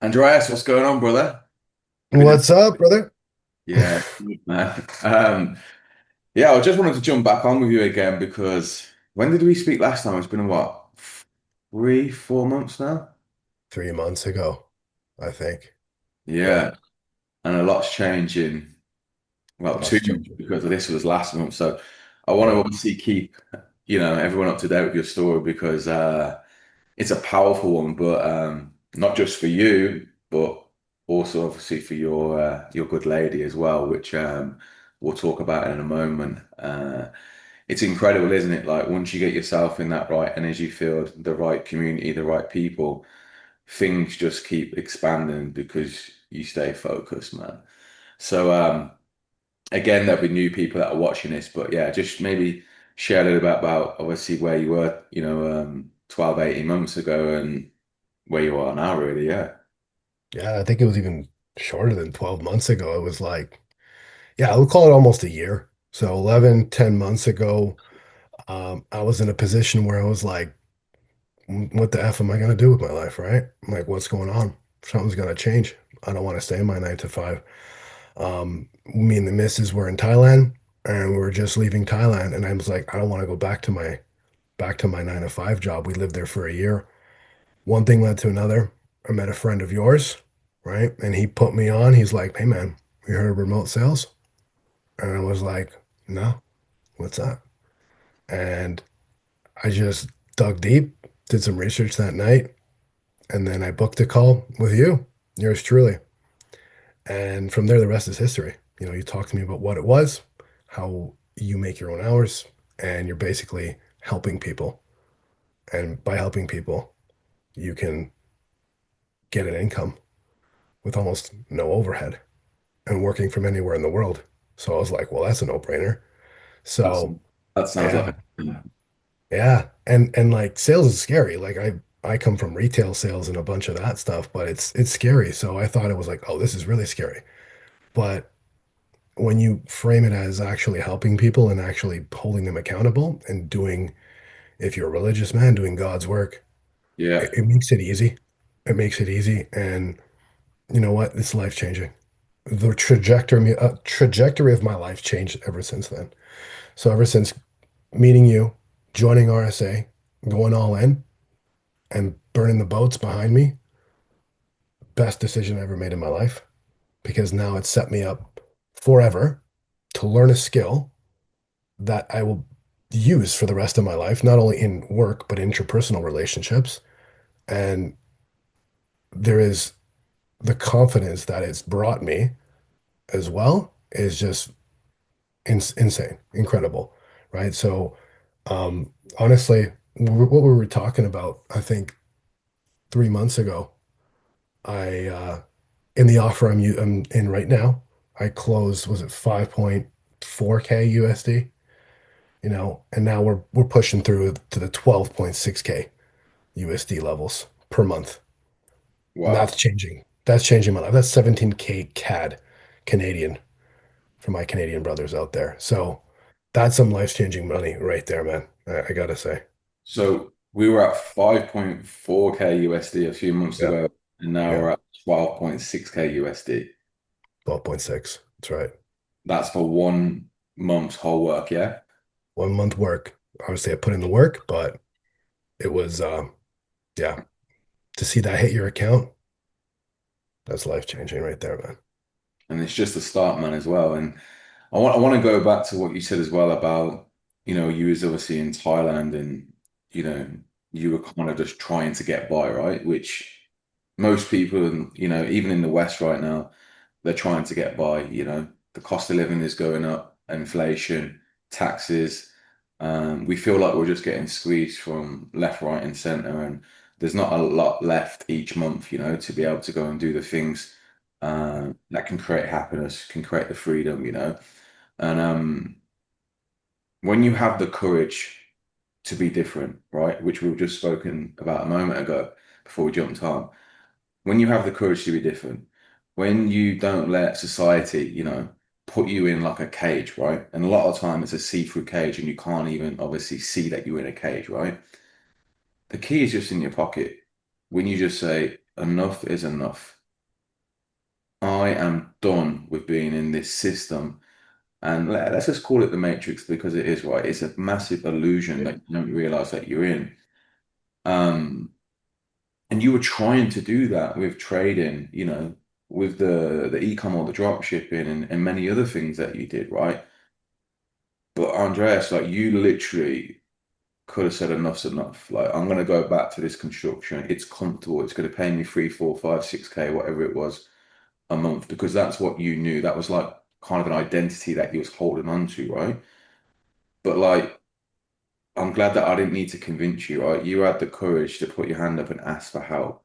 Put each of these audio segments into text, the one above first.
Andreas, what's going on, brother? Been a What's up, brother? yeah, good, man. Yeah, I just wanted to jump back on with you again because when did we speak last time? It's been what, 3, 4 months now? 3 months ago, I think. Yeah, Yeah, and a lot's changing. Well, lots 2 months changing. because this was last month. So I want to Yeah, obviously keep, everyone up to date with your story because it's a powerful one, but not just for you, but also obviously for your good lady as well, which we'll talk about in a moment. It's incredible, isn't it? Like once you get yourself in that right energy field, the right community, the right people, things just keep expanding because you stay focused, man. So again, there'll be new people that are watching this, but yeah, just maybe share a little bit about obviously where you were, 12, 18 months ago and where you are now, really. Yeah. yeah, I think it was even shorter than 12 months ago. It was like, yeah, I would call it almost a year. So 11, 10 months ago, I was in a position where I was like, What the F am I going to do with my life, right? I'm like, what's going on? Something's going to change. I don't want to stay in my 9 to 5. Me and the missus were in Thailand and we were just leaving Thailand. And I was like, I don't want to go back to my 9 to 5 job. We lived there for a year. One thing led to another. I met a friend of yours, right? And he put me on. He's like, hey, man, you heard of remote sales? And I was like, no, what's that? And I just dug deep, did some research that night, and then I booked a call with you, yours truly. And from there, the rest is history. You talked to me about what it was, how you make your own hours, and you're basically helping people. And by helping people, you can get an income with almost no overhead and working from anywhere in the world. So I was like, well, that's a no-brainer. That's So that sounds yeah, like a yeah. And like sales is scary. Like I come from retail sales and a bunch of that stuff, but it's scary. So I thought it was like, oh, this is really scary. But when you frame it as actually helping people and actually holding them accountable and doing, if you're a religious man, doing God's work, yeah. it makes it easy. It makes it easy. And you know what? It's life changing. The trajectory of my life changed ever since then. So ever since meeting you, joining RSA, going all in, and burning the boats behind me, best decision I ever made in my life because now it's set me up forever to learn a skill that I will use for the rest of my life, not only in work, but interpersonal relationships. And there is the confidence that it's brought me as well is just insane, incredible, right? So, honestly, what we were talking about, I think 3 months ago, in the offer I'm in right now, I closed, was it 5.4K USD? And now we're pushing through to the 12.6K USD levels per month. And Wow. that's changing. That's changing my life. That's 17K CAD Canadian for my Canadian brothers out there. So that's some life-changing money right there, man. I gotta say. So we were at 5.4K USD a few months Yeah. ago, and now Yeah. we're at 12.6K USD. 12.6. That's right. That's for 1 month's whole work, yeah? 1 month work. Obviously, I put in the work, but it was yeah, to see that hit your account, that's life-changing right there, man. And it's just the start, man, as well. And I want to go back to what you said as well about, you was obviously in Thailand and, you know, you were kind of just trying to get by, right? Which most people, even in the West right now, they're trying to get by, the cost of living is going up, inflation, taxes. We feel like we're just getting squeezed from left, right, and center, and there's not a lot left each month, to be able to go and do the things that can create happiness, can create the freedom. And when you have the courage to be different, right, which we've just spoken about a moment ago before we jumped on, when you have the courage to be different, when you don't let society, put you in like a cage, right? And a lot of time it's a see-through cage and you can't even obviously see that you're in a cage, right? The key is just in your pocket. When you just say, enough is enough. I am done with being in this system. And let's just call it the Matrix because it is, right. It's a massive illusion that you don't realize that you're in. Um, and you were trying to do that with trading, with the e-com or the drop shipping and many other things that you did, right? But Andreas, like you literally could have said enough's enough. Like I'm gonna go back to this construction. It's comfortable. It's gonna pay me 3, 4, 5, 6K, whatever it was a month, because that's what you knew. That was like kind of an identity that you was holding on to, right? But like I'm glad that I didn't need to convince you, right? You had the courage to put your hand up and ask for help.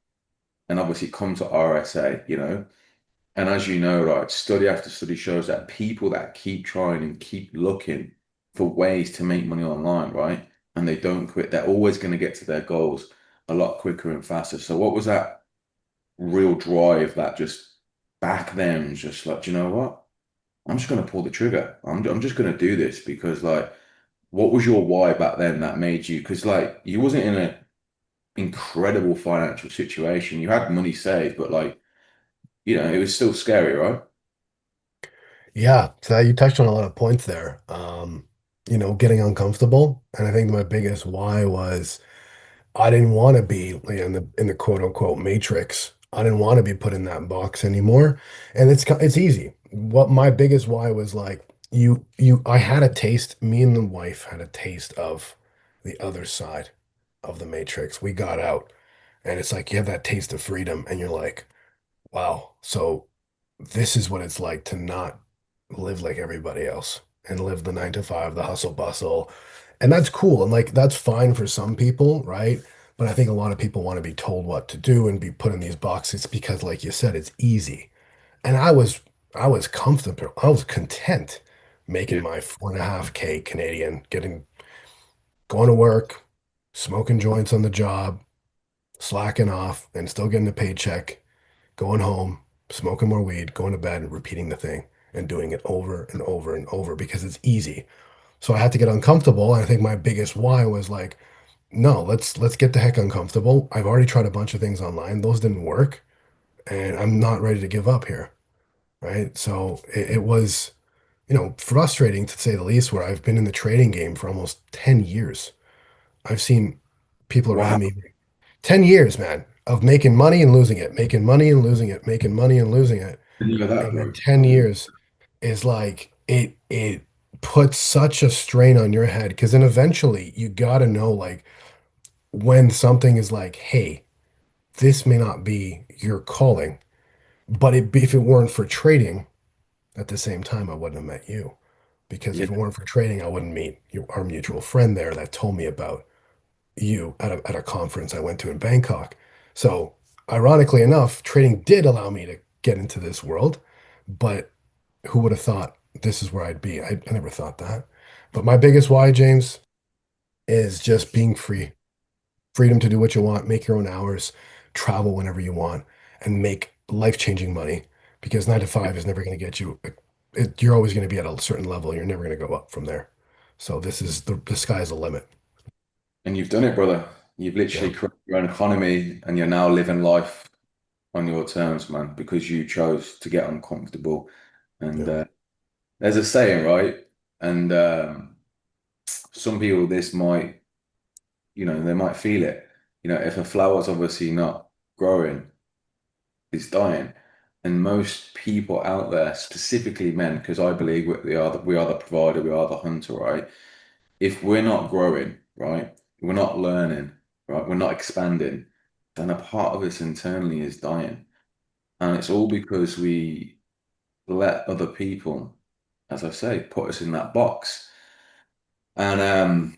And obviously come to RSA. And as you know, like study after study shows that people that keep trying and keep looking for ways to make money online, right? And they don't quit, they're always going to get to their goals a lot quicker and faster. So what was that real drive that just back then was just like, "Do you know what? I'm just going to pull the trigger. I'm just going to do this because like, what was your why back then that made you? Because like you wasn't in an incredible financial situation. You had money saved, but like, it was still scary, right? Yeah, so you touched on a lot of points there. Getting uncomfortable, and I think my biggest why was I didn't want to be in the quote unquote matrix. I didn't want to be put in that box anymore. And it's easy. What my biggest why was like I had a taste, me and the wife had a taste of the other side of the matrix. We got out and it's like you have that taste of freedom and you're like, wow, so this is what it's like to not live like everybody else and live the 9 to 5, the hustle bustle. And that's cool. And like that's fine for some people, right? But I think a lot of people want to be told what to do and be put in these boxes because, like you said, it's easy. And I was comfortable. I was content making Yeah. my 4.5K Canadian, going to work, smoking joints on the job, slacking off, and still getting a paycheck, going home, smoking more weed, going to bed, and repeating the thing and doing it over and over and over because it's easy. So I had to get uncomfortable. And I think my biggest why was like, no, let's get the heck uncomfortable. I've already tried a bunch of things online. Those didn't work, and I'm not ready to give up here. Right. So it was, frustrating to say the least, where I've been in the trading game for almost 10 years. I've seen people Wow. around me 10 years, man, of making money and losing it, making money and losing it, making money and losing it. Didn't know that, And then bro. 10 years is like it puts such a strain on your head because then eventually you got to know like when something is like, hey, this may not be your calling, but if it weren't for trading at the same time, I wouldn't have met you. Because Yeah. if it weren't for trading, I wouldn't meet our mutual friend there that told me about you at a conference I went to in Bangkok. So, ironically enough, trading did allow me to get into this world, but who would have thought this is where I'd be? I never thought that. But my biggest why, James, is just being free. Freedom to do what you want, make your own hours, travel whenever you want, and make life-changing money. Because 9 to 5 is never going to get you. You're always going to be at a certain level. You're never going to go up from there. So this is the sky's the limit. And you've done it, brother. You've Yeah, literally created your own economy and you're now living life on your terms, man, because you chose to get uncomfortable. And yeah, there's a saying, right? And some people, this might, they might feel it. If a flower's obviously not growing, it's dying. And most people out there, specifically men, because I believe we are the provider, we are the hunter, right? If we're not growing, right, we're not learning, right, we're not expanding, then a part of us internally is dying. And it's all because we let other people, as I say, put us in that box. And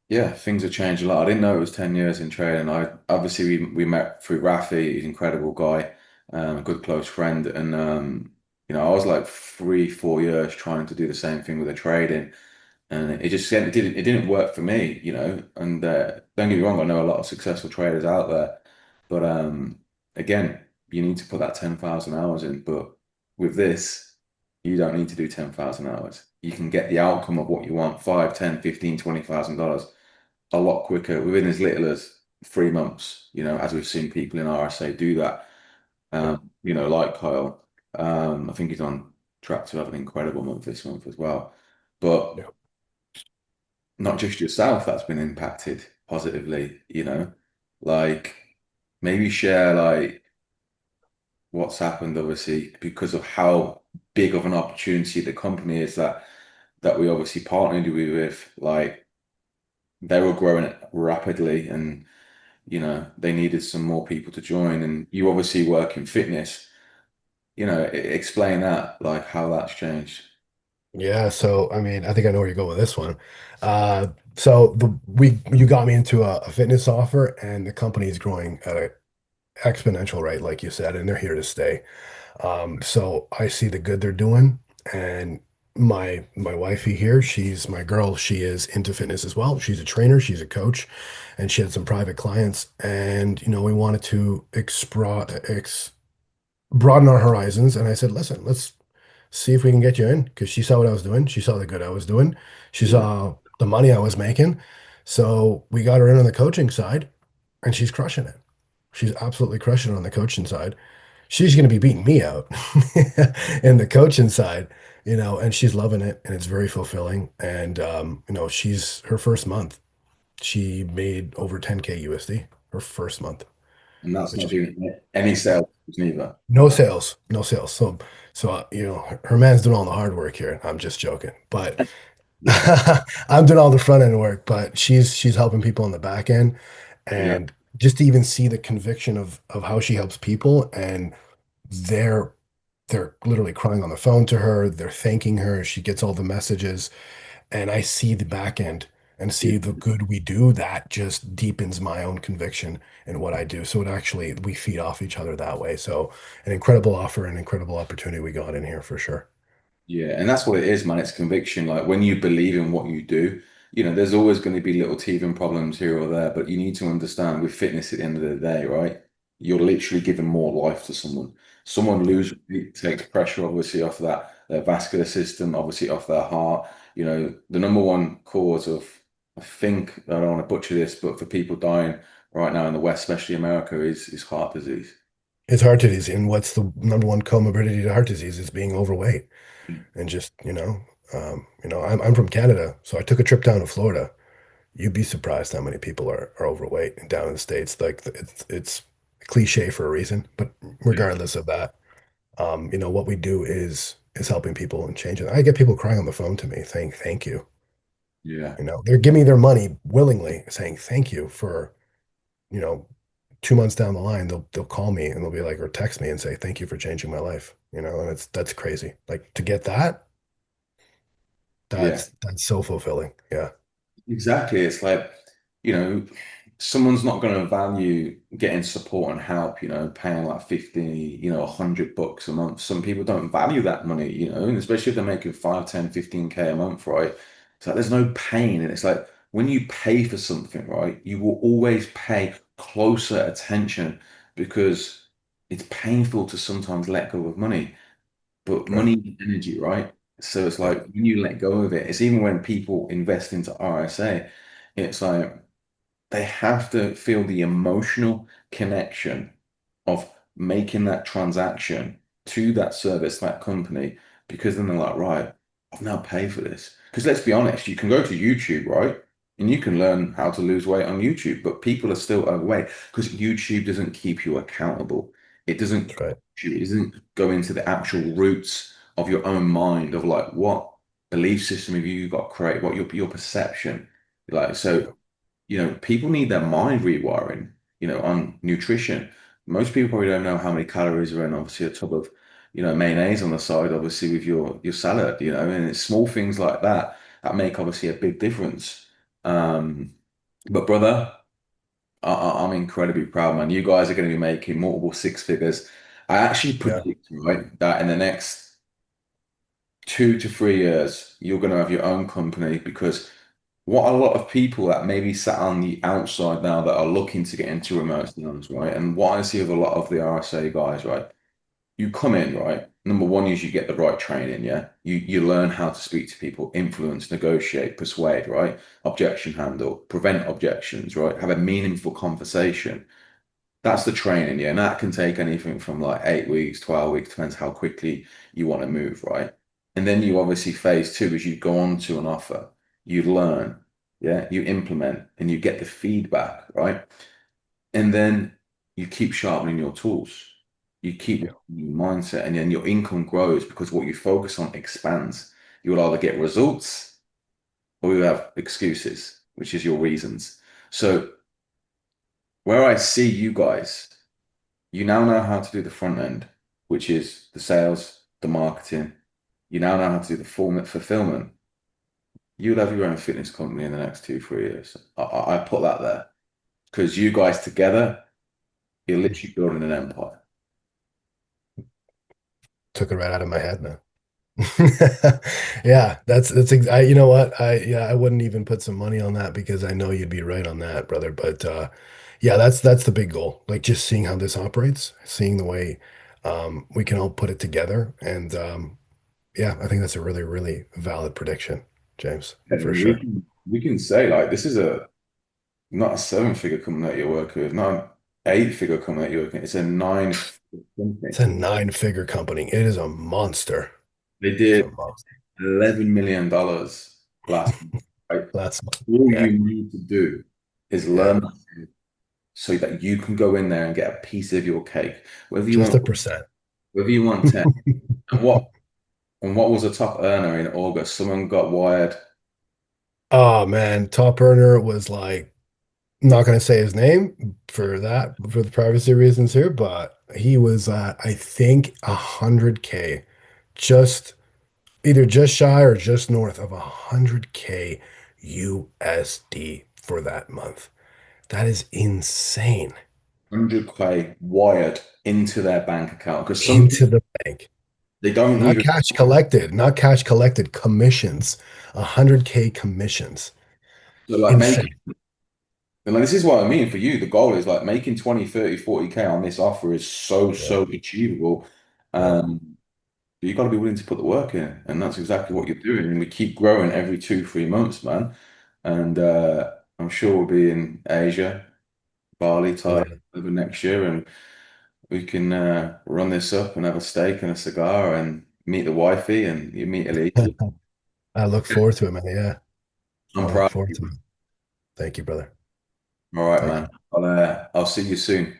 yeah, things have changed a lot. I didn't know it was 10 years in training. I obviously we met through Rafi, he's an incredible guy, a good close friend. And I was like 3, 4 years trying to do the same thing with the trading. And it didn't work for me. And don't get me wrong, I know a lot of successful traders out there, but again, you need to put that 10,000 hours in. But with this, you don't need to do 10,000 hours. You can get the outcome of what you want, 5, 10, 15, $20,000 a lot quicker within as little as 3 months, as we've seen people in RSA do that. Like Kyle. I think he's on track to have an incredible month this month as well. But Yeah. not just yourself that's been impacted positively, like maybe share like what's happened, obviously, because of how big of an opportunity the company is that we obviously partnered with. Like they were growing rapidly, and they needed some more people to join. And you obviously work in fitness. Explain that, like how that's changed. Yeah, so I mean, I think I know where you go with this one. So the we you got me into a fitness offer, and the company is growing at an exponential rate, like you said, and they're here to stay. So I see the good they're doing, and my wifey here, she's my girl. She is into fitness as well. She's a trainer, she's a coach, and she had some private clients, and we wanted to broaden our horizons. And I said, listen, let's see if we can get you in because she saw what I was doing. She saw the good I was doing. She Yeah. saw the money I was making. So we got her in on the coaching side and she's crushing it. She's absolutely crushing it on the coaching side. She's going to be beating me out in the coaching side, and she's loving it and it's very fulfilling. And, she's her first month, she made over 10K USD her first month, And that's which not is doing any sales neither. no sales, no sales. So, her man's doing all the hard work here. I'm just joking, but Yeah. I'm doing all the front end work, but she's helping people on the back end, Yeah. and just to even see the conviction of how she helps people, and they're they're literally crying on the phone to her, they're thanking her, she gets all the messages, and I see the back end and Yeah. see the good we do. That just deepens my own conviction in what I do. So it actually we feed off each other that way. So an incredible offer, an incredible opportunity we got in here for sure. Yeah, and that's what it is, man. It's conviction. Like when you believe in what you do, there's always going to be little teething problems here or there, but you need to understand with fitness at the end of the day, right? You're literally giving more life to someone. Someone Yeah. loses, it takes pressure obviously off their vascular system, obviously off their heart. The number one cause of, I think, I don't want to butcher this, but for people dying right now in the West, especially America, is heart disease. It's heart disease. And what's the number one comorbidity to heart disease is being overweight. And just, I'm from Canada, so I took a trip down to Florida. You'd be surprised how many people are overweight and down in the States. Like it's a cliche for a reason, but Yeah. regardless of that, what we do is helping people and changing. I get people crying on the phone to me saying thank you. Yeah. They're giving me their money willingly, saying thank you for, you know, 2 months down the line, they'll call me and they'll be like, or text me and say thank you for changing my life. And that's crazy. Like to get that, Yeah. that's so fulfilling. Yeah. Exactly. It's like, you know, someone's not going to value getting support and help, paying like 50, $100 a month. Some people don't value that money, and especially if they're making 5, 10, 15K a month, right? It's like there's no pain. And it's like when you pay for something, right, you will always pay closer attention because it's painful to sometimes let go of money. But Right. money is energy, right? So it's Yeah. like when you let go of it, it's even when people invest into RSA, it's like they have to feel the emotional connection of making that transaction to that service, that company, because then they're like, right, I've now paid for this. Because let's be honest, you can go to YouTube, right? And you can learn how to lose weight on YouTube, but people are still overweight because YouTube doesn't keep you accountable. It doesn't, Right. it doesn't go into the actual roots of your own mind of like what belief system have you got created, what your perception. Like so Yeah. people need their mind rewiring, on nutrition. Most people probably don't know how many calories are in obviously a tub of, mayonnaise on the side, obviously with your salad, and it's small things like that make obviously a big difference. But brother, I'm incredibly proud, man. You guys are going to be making multiple six figures. I actually Yeah. predict, right, that in the next 2 to 3 years, you're going to have your own company because what a lot of people that maybe sat on the outside now that are looking to get into remote loans, right? And what I see with a lot of the RSA guys, right? you come in, right? Number one is you get the right training, yeah. You learn how to speak to people, influence, negotiate, persuade, right? Objection handle, prevent objections, right? Have a meaningful conversation. That's the training, yeah. And that can take anything from like 8 weeks, 12 weeks, depends how quickly you want to move, right? And then you obviously phase two is you go on to an offer, you learn, yeah, you implement and you get the feedback, right? And then you keep sharpening your tools. You keep Yeah. your mindset, and then your income grows because what you focus on expands. You will either get results or you have excuses, which is your reasons. So where I see you guys, you now know how to do the front end, which is the sales, the marketing. You now know how to do the fulfillment. You'll have your own fitness company in the next 2, 3 years. I put that there because you guys together, you're literally building an empire. Took it right out of my head now. Yeah, you know what? I wouldn't even put some money on that because I know you'd be right on that, brother. But yeah, that's the big goal. Like just seeing how this operates, seeing the way we can all put it together. And yeah, I think that's a really, really valid prediction, James, for And sure. we can say like this is a not a seven-figure company that you're working with, not an eight-figure company that you're working with. It's a nine-figure It's company. a nine-figure company. It is a monster. They It's a did monster. $11 million last month, right? That's All yeah, you need to do is yeah. learn so that you can go in there and get a piece of your cake, Just a percent. whether you want 10. And what was a top earner in August? Someone got wired. Oh man, top earner was like not going to say his name for that for the privacy reasons here, but he was I think 100K, just either just shy or just north of 100K USD for that month. That is insane. 100K wired into their bank account because some Into people the bank. they don't Not even cash collected, not cash collected, commissions. 100K commissions. so like make Insane. and like, this is what I mean for you. The goal is like making 20, 30, 40K on this offer is so, Yeah. so achievable. Yeah. But you got to be willing to put the work in. And that's exactly what you're doing. And we keep growing every 2, 3 months, man. And I'm sure we'll be in Asia, Bali, Oh Thailand yeah. over next year. And we can run this up and have a steak and a cigar and meet the wifey and you meet Elise. I look forward to it, man. Yeah. I'm I look proud of forward you. to it. Thank you, brother. All right, Thank man. you. I'll see you soon.